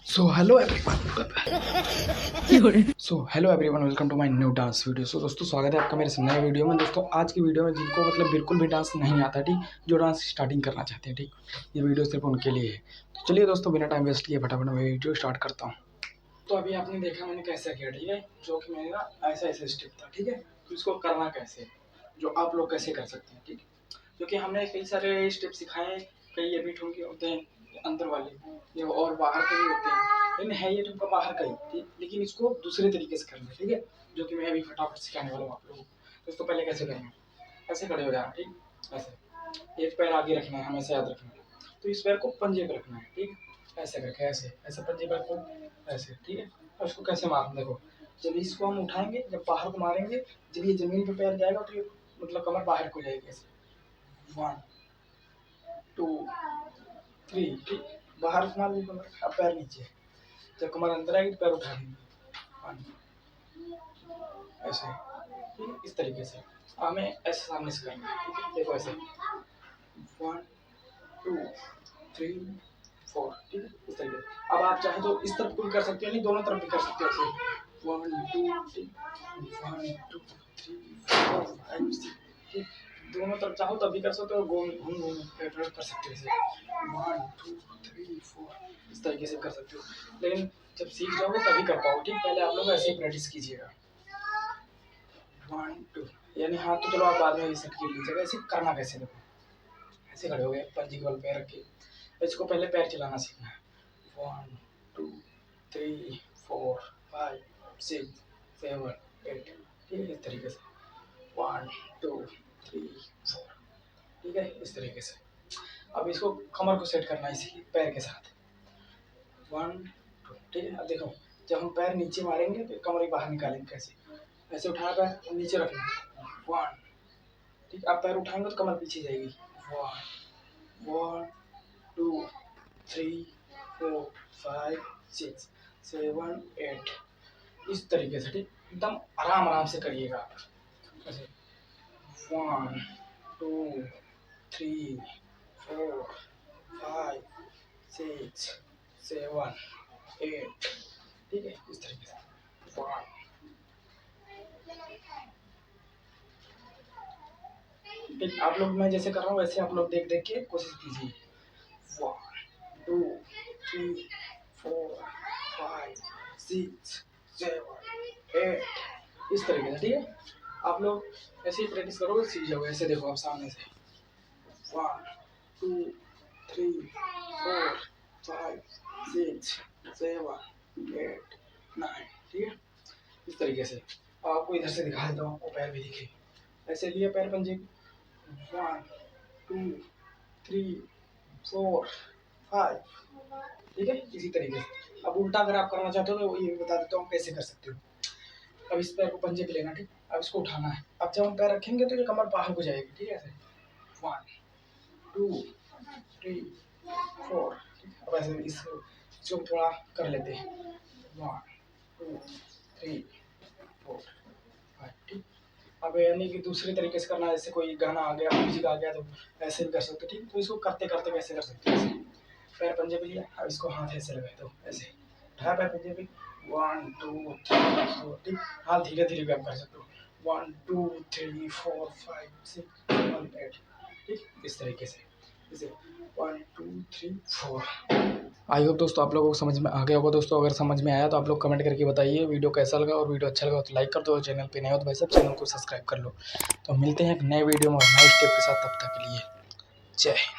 So hello everyone welcome to my new dance video. So दोस्तों स्वागत है आपका मेरे नए वीडियो में। दोस्तों आज की वीडियो में जिनको मतलब बिल्कुल भी डांस नहीं आता, ठीक, जो डांस स्टार्टिंग करना चाहते हैं, ठीक, ये वीडियो सिर्फ उनके लिए है। तो चलिए दोस्तों बिना टाइम वेस्ट किए फटाफट मैं वीडियो स्टार्ट करता हूँ। तो अभी आपने देखा मैंने कैसे किया, ठीक है, जो कि मैंने ना ऐसा स्टेप था, ठीक है। तो इसको करना कैसे, जो आप लोग कैसे कर सकते हैं, ठीक है। क्योंकि हमने कई सारे स्टेप सिखाए हैं, कई ये भी ठुमके होते हैं अंदर वाले, ये और बाहर के भी होते हैं, लेकिन है ये ठुमका बाहर का ही, ठीक। लेकिन इसको दूसरे तरीके से करना है, ठीक है, जो कि मैं अभी फटाफट सिखाने वाला हूँ आप लोगों को। दोस्तों पहले कैसे करेंगे, ऐसे खड़े हो जाना, ठीक, ऐसे एक पैर आगे रखना है, हमेशा याद रखना है। तो इस पैर को पंजे पे रखना है, ठीक, ऐसे करके ऐसे ऐसे पंजे पे रखो, ऐसे, ठीक है। और इसको कैसे मारना, देखो, जब इसको हम उठाएंगे, जब बाहर को मारेंगे, जब ये जमीन पे पैर जाएगा तो ये मतलब कमर बाहर को जाएगी, ऐसे 1 2 3, ठीक, बाहर से मार ली कमर, अब पैर नीचे, जब कमर अंदर आएगी तो पैर उठा लेंगे, 1 ऐसे, ठीक है, इस तरीके से हमें ऐसे सामने से करना है, ठीक है। देखो ऐसे 1 2 3 4, ठीक है, इस तरीके से। अब आप चाहे तो इस तरफ को भी कर सकते हो, नहीं दोनों तरफ भी कर सकते हो, ऐसे 1 2 3 4 5 6, ठीक, दोनों तरफ चाहो तब भी कर सकते हो, घूम घूम घूम कर सकते हो, ऐसे 1 2 3 4, इस तरीके से कर सकते हो। लेकिन जब सीख जाओगे तभी कर पाओगे, ठीक, पहले आप लोग ऐसे ही प्रैक्टिस कीजिएगा। 1 2, यानी हाथ तो चलो आप बाद में सेट कर लीजिएगा। ऐसे करना कैसे, देखो ऐसे खड़े हो गए, पंजे के बल पैर रख के, इसको पहले पैर चलाना सीखना है। 1 2 3 4 5 6 7 8, ठीक है, इस तरीके से 1 2 3 4, ठीक है, इस तरीके से। अब इसको कमर को सेट करना है इसी पैर के साथ, 1 2, ठीक है। अब देखो जब हम पैर नीचे मारेंगे तो कमर बाहर निकालेंगे, कैसे, ऐसे उठाना पैर और नीचे रखना, 1, ठीक, अब पैर उठाएंगे तो कमर पीछे जाएगी, 1 2 3 4 5 6 7 8, इस तरीके से, ठीक, एकदम आराम आराम से करिएगा आप, ऐसे 1 2 3 4 5 6 7 8, ठीक है, इस तरीके से 1, ठीक। आप लोग मैं जैसे कर रहा हूँ वैसे आप लोग देख देख के कोशिश कीजिए, 1 2 3 4 5 6 7 8, इस तरीके से, ठीक है। आप लोग ऐसे ही प्रैक्टिस करोगे सीख जाओगे। ऐसे देखो आप सामने से 1 2 3 4 5 6 7 8 9, ठीक है, इस तरीके से। आपको इधर से दिखा देता हूँ, आपको पैर भी दिखे, ऐसे लिए पैर पंजे 1 2 3 4 5, ठीक है, इसी तरीके से। अब उल्टा अगर आप करना चाहते हो तो ये बता देता हूँ कैसे कर सकते हो। अब इस पैर को पंजे पे लेना, ठीक, अब इसको उठाना है। अब जब हम पैर रखेंगे तो ये कमर बाहर को जाएगी, ठीक है, ऐसे 1 2 3 4, अब ऐसे इसको थोड़ा कर लेते हैं, 1 2 3 4 5, ठीक। अब यानी कि दूसरे तरीके से करना है, जैसे कोई गाना आ गया, म्यूजिक आ गया तो ऐसे भी कर सकते हो, ठीक। तो इसको करते करते कैसे कर सकते हो, पैर पंजे पे लिया, अब इसको हाथ ऐसे लगाए, तो ऐसे उठाया पैर पंजे पे, 1 2 3 4, ठीक, हाथ धीरे धीरे भी आप कर सकते हो, 1 2 3 4 5 6 7 8, ठीक, इस तरीके से, इसे 1 2 3 4। आई होप दोस्तों आप लोगों को समझ में आ गया होगा। दोस्तों अगर समझ में आया तो आप लोग कमेंट करके बताइए वीडियो कैसा लगा, और वीडियो अच्छा लगा तो लाइक कर दो, चैनल पे नए हो तो भाई सब चैनल को सब्सक्राइब कर लो। तो मिलते हैं एक नए वीडियो में नए स्टेप के साथ, तब तक के लिए जय हिंद।